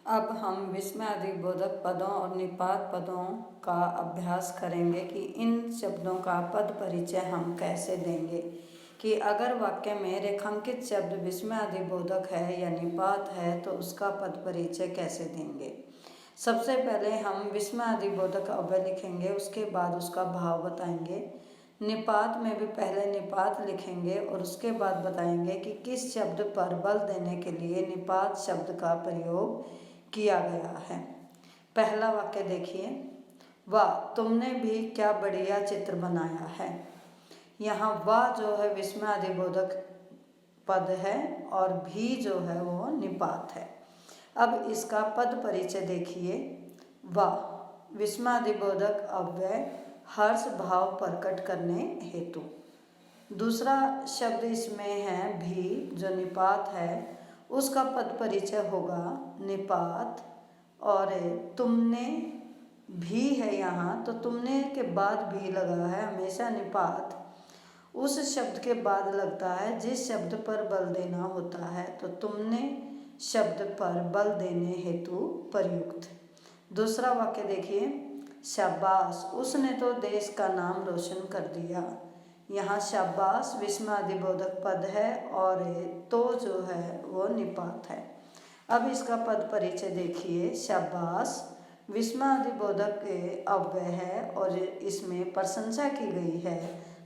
अब हम विस्मयादिबोधक पदों और निपात पदों का अभ्यास करेंगे कि इन शब्दों का पद परिचय हम कैसे देंगे। कि अगर वाक्य में रेखांकित शब्द विस्मयादिबोधक है या निपात है तो उसका पद परिचय कैसे देंगे। सबसे पहले हम विस्मयादिबोधक अव्यय लिखेंगे, उसके बाद उसका भाव बताएंगे। निपात में भी पहले निपात लिखेंगे और उसके बाद बताएंगे कि किस शब्द पर बल देने के लिए निपात शब्द का प्रयोग किया गया है। पहला वाक्य देखिए, वाह तुमने भी क्या बढ़िया चित्र बनाया है। यहाँ वाह जो है विस्मयादिबोधक पद है और भी जो है वो निपात है। अब इसका पद परिचय देखिए। वाह विस्मयादिबोधक अव्यय हर्ष भाव प्रकट करने हेतु। दूसरा शब्द इसमें है भी जो निपात है, उसका पद परिचय होगा निपात। और तुमने भी है यहाँ तो तुमने के बाद भी लगा है, हमेशा निपात उस शब्द के बाद लगता है जिस शब्द पर बल देना होता है, तो तुमने शब्द पर बल देने हेतु प्रयुक्त। दूसरा वाक्य देखिए, शाबाश उसने तो देश का नाम रोशन कर दिया। यहाँ शाबाश विस्मयादिबोधक पद है और तो जो है वो निपात है। अब इसका पद परिचय देखिए। शाबाश विस्मयादिबोधक अव्यय है और इसमें प्रशंसा की गई है,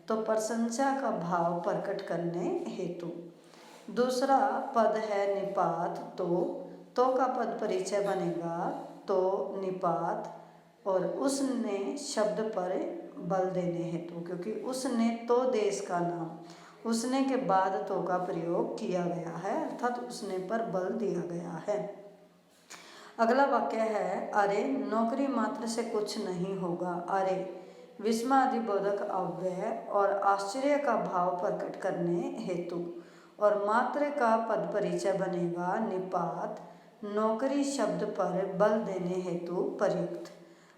तो प्रशंसा का भाव प्रकट करने हेतु। दूसरा पद है निपात तो का पद परिचय बनेगा तो निपात और उसने शब्द पर बल देने हेतु, क्योंकि उसने तो देश का नाम, उसने के बाद तो का प्रयोग किया गया है, अर्थात उसने पर बल दिया गया है। अगला वाक्य है, अरे नौकरी मात्र से कुछ नहीं होगा। अरे विस्मयादिबोधक अव्यय और आश्चर्य का भाव प्रकट करने हेतु और मात्र का पद परिचय बनेगा निपात, नौकरी शब्द पर बल देने हेतु प्रयुक्त।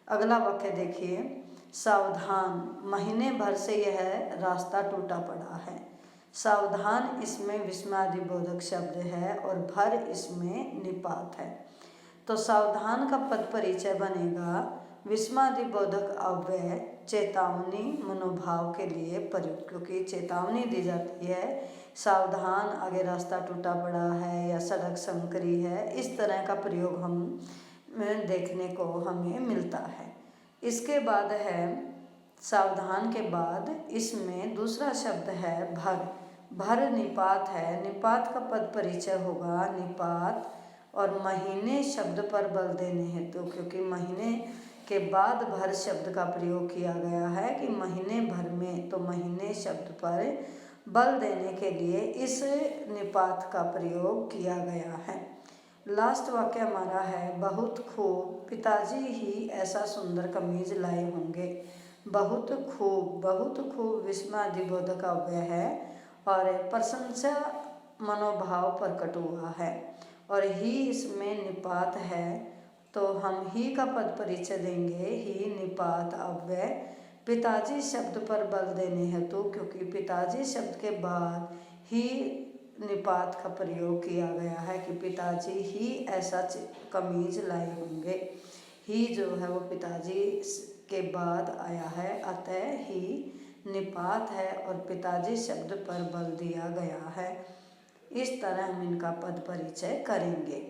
अगला वाक्य देखिए, सावधान महीने भर से यह रास्ता टूटा पड़ा है। सावधान इसमें विस्मयादिबोधक शब्द है और भर इसमें निपात है, तो सावधान का पद परिचय बनेगा विस्मयादिबोधक अव्यय चेतावनी मनोभाव के लिए प्रयुक्त, क्योंकि चेतावनी दी जाती है सावधान, आगे रास्ता टूटा पड़ा है या सड़क संकरी है, इस तरह का प्रयोग हम देखने को हमें मिलता है। इसके बाद है सावधान के बाद इसमें दूसरा शब्द है भर निपात है। निपात का पद परिचय होगा निपात और महीने शब्द पर बल देने हेतु, क्योंकि महीने के बाद भर शब्द का प्रयोग किया गया है कि महीने भर में, तो महीने शब्द पर बल देने के लिए इस निपात का प्रयोग किया गया है। लास्ट वाक्य हमारा है, बहुत खूब पिताजी ही ऐसा सुंदर कमीज लाए होंगे। बहुत खूब विस्मयादिबोधक अव्यय है और प्रशंसा मनोभाव प्रकट हुआ है और ही इसमें निपात है, तो हम ही का पद परिचय देंगे ही निपात अव्यय पिताजी शब्द पर बल देने हेतु, क्योंकि पिताजी शब्द के बाद ही निपात का प्रयोग किया गया है कि पिताजी ही ऐसा कमीज लाए होंगे। ही जो है वो पिताजी के बाद आया है, अतः ही निपात है और पिताजी शब्द पर बल दिया गया है। इस तरह हम इनका पद परिचय करेंगे।